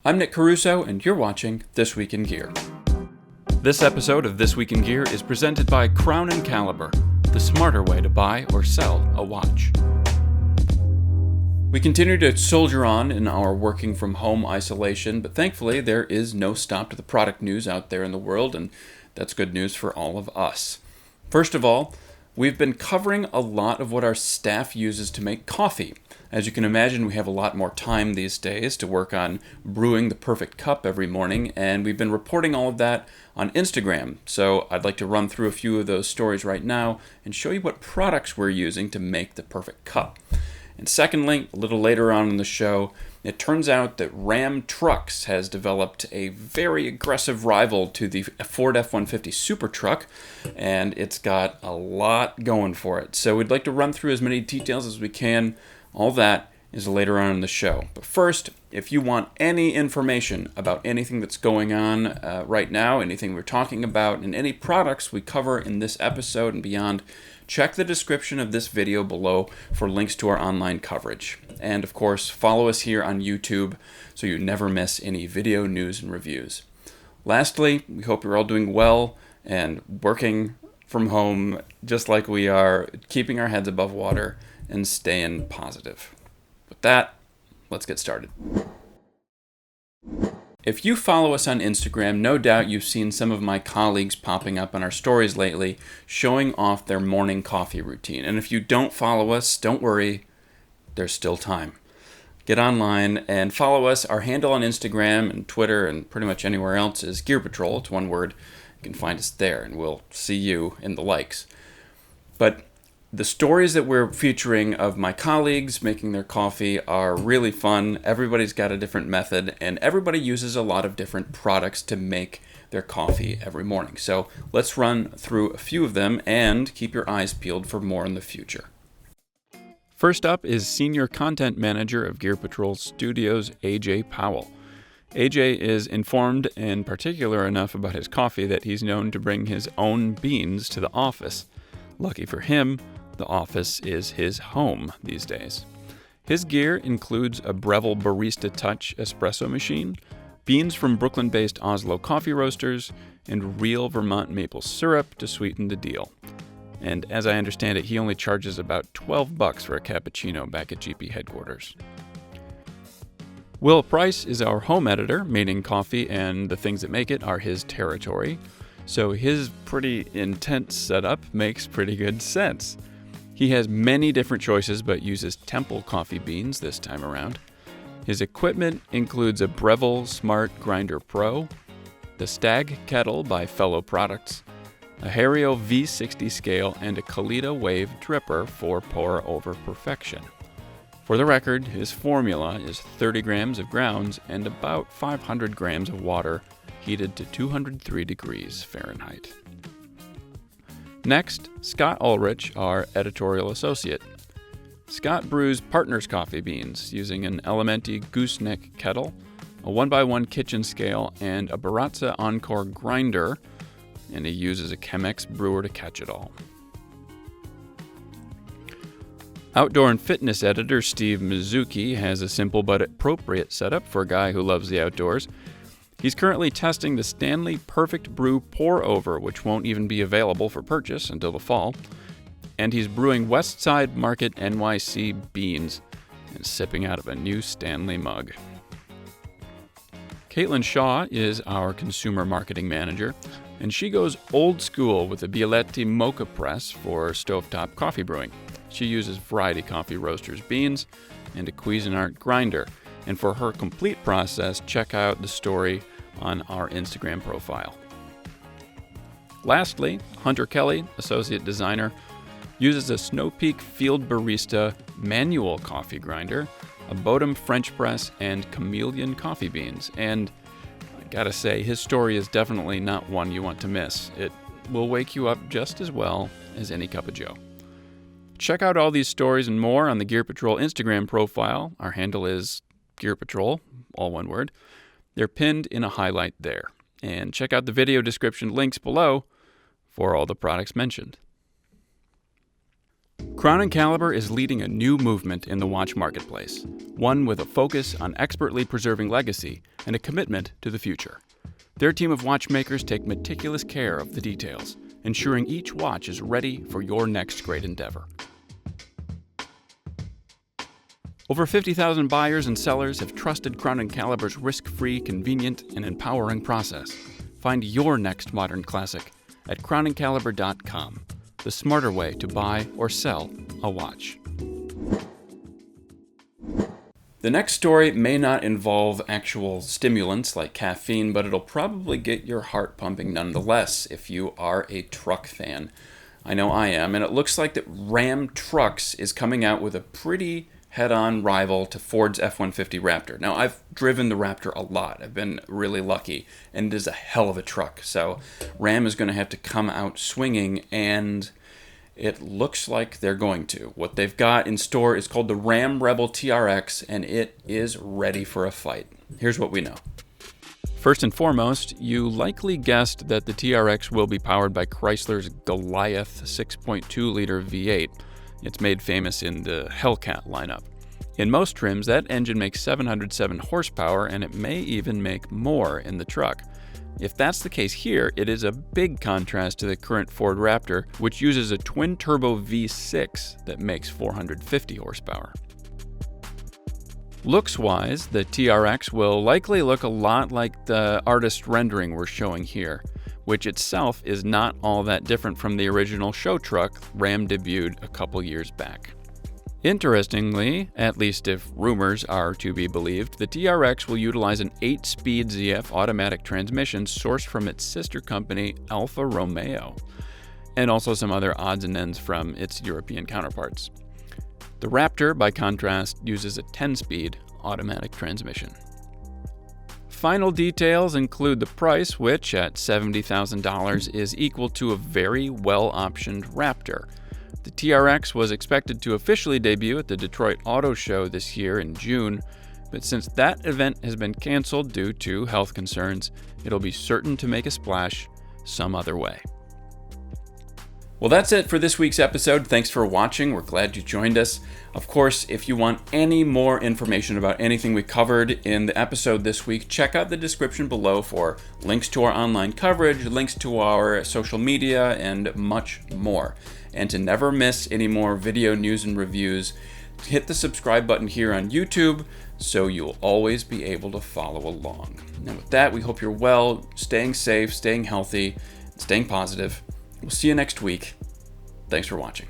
I'm Nick Caruso, and you're watching This Week in Gear. This episode of This Week in Gear is presented by Crown & Caliber, the smarter way to buy or sell a watch. We continue to soldier on in our working from home isolation, but thankfully there is no stop to the product news out there in the world, and that's good news for all of us. First of all, we've been covering a lot of what our staff uses to make coffee. As you can imagine, we have a lot more time these days to work on brewing the perfect cup every morning, and we've been reporting all of that on Instagram. So I'd like to run through a few of those stories right now and show you what products we're using to make the perfect cup. And secondly, a little later on in the show, it turns out that Ram Trucks has developed a very aggressive rival to the Ford F-150 Super Truck, and it's got a lot going for it. So we'd like to run through as many details as we can. All that is later on in the show. But first, if you want any information about anything that's going on right now, anything we're talking about, and any products we cover in this episode and beyond, check the description of this video below for links to our online coverage. And of course, follow us here on YouTube so you never miss any video news and reviews. Lastly, we hope you're all doing well and working from home just like we are, keeping our heads above water and staying positive. With that, let's get started. If you follow us on Instagram, no doubt you've seen some of my colleagues popping up on our stories lately, showing off their morning coffee routine. And if you don't follow us, don't worry, there's still time. Get online and follow us. Our handle on Instagram and Twitter and pretty much anywhere else is Gear Patrol. It's one word. You can find us there, and we'll see you in the likes. But the stories that we're featuring of my colleagues making their coffee are really fun. Everybody's got a different method, and everybody uses a lot of different products to make their coffee every morning. So let's run through a few of them and keep your eyes peeled for more in the future. First up is Senior Content Manager of Gear Patrol Studios, AJ Powell. AJ is informed and particular enough about his coffee that he's known to bring his own beans to the office. Lucky for him, the office is his home these days. His gear includes a Breville Barista Touch espresso machine, beans from Brooklyn-based Oslo coffee roasters, and real Vermont maple syrup to sweeten the deal. And as I understand it, he only charges about $12 for a cappuccino back at GP headquarters. Will Price is our home editor, meaning coffee and the things that make it are his territory. So his pretty intense setup makes pretty good sense. He has many different choices, but uses Temple coffee beans this time around. His equipment includes a Breville Smart Grinder Pro, the Stag Kettle by Fellow Products, a Hario V60 scale, and a Kalita Wave dripper for pour-over perfection. For the record, his formula is 30 grams of grounds and about 500 grams of water, heated to 203 degrees Fahrenheit. Next, Scott Ulrich, our editorial associate. Scott brews Partners coffee beans using an Elementi gooseneck kettle, a 1x1 kitchen scale, and a Baratza Encore grinder, and he uses a Chemex brewer to catch it all. Outdoor and fitness editor Steve Mizuki has a simple but appropriate setup for a guy who loves the outdoors. He's currently testing the Stanley Perfect Brew Pour Over, which won't even be available for purchase until the fall. And he's brewing Westside Market NYC beans and sipping out of a new Stanley mug. Caitlin Shaw is our consumer marketing manager, and she goes old school with the Bialetti Mocha Press for stovetop coffee brewing. She uses Variety Coffee Roasters beans and a Cuisinart grinder. And for her complete process, check out the story on our Instagram profile. Lastly, Hunter Kelly, associate designer, uses a Snow Peak Field Barista manual coffee grinder, a Bodum French press, and Chameleon coffee beans. And I gotta say, his story is definitely not one you want to miss. It will wake you up just as well as any cup of joe. Check out all these stories and more on the Gear Patrol Instagram profile. Our handle is Gear Patrol, all one word. They're pinned in a highlight there. And check out the video description links below for all the products mentioned. Crown & Caliber is leading a new movement in the watch marketplace, one with a focus on expertly preserving legacy and a commitment to the future. Their team of watchmakers take meticulous care of the details, ensuring each watch is ready for your next great endeavor. Over 50,000 buyers and sellers have trusted Crown & Caliber's risk-free, convenient, and empowering process. Find your next modern classic at crownandcaliber.com, the smarter way to buy or sell a watch. The next story may not involve actual stimulants like caffeine, but it'll probably get your heart pumping nonetheless if you are a truck fan. I know I am, and it looks like that Ram Trucks is coming out with a pretty head-on rival to Ford's F-150 Raptor. Now, I've driven the Raptor a lot. I've been really lucky, and it is a hell of a truck. So Ram is going to have to come out swinging, and it looks like they're going to. What they've got in store is called the Ram Rebel TRX, and it is ready for a fight. Here's what we know. First and foremost, you likely guessed that the TRX will be powered by Chrysler's Goliath 6.2-liter V8. It's made famous in the Hellcat lineup. In most trims, that engine makes 707 horsepower, and it may even make more in the truck. If that's the case here, it is a big contrast to the current Ford Raptor, which uses a twin-turbo V6 that makes 450 horsepower. Looks-wise, the TRX will likely look a lot like the artist rendering we're showing here, which itself is not all that different from the original show truck Ram debuted a couple years back. Interestingly, at least if rumors are to be believed, the TRX will utilize an 8-speed ZF automatic transmission sourced from its sister company Alfa Romeo, and also some other odds and ends from its European counterparts. The Raptor, by contrast, uses a 10-speed automatic transmission. Final details include the price, which at $70,000 is equal to a very well-optioned Raptor. The TRX was expected to officially debut at the Detroit Auto Show this year in June, but since that event has been canceled due to health concerns, it'll be certain to make a splash some other way. Well, that's it for this week's episode. Thanks for watching. We're glad you joined us. Of course, if you want any more information about anything we covered in the episode this week, check out the description below for links to our online coverage, links to our social media, and much more. And to never miss any more video news and reviews, hit the subscribe button here on YouTube so you'll always be able to follow along. And with that, we hope you're well, staying safe, staying healthy, staying positive. We'll see you next week. Thanks for watching.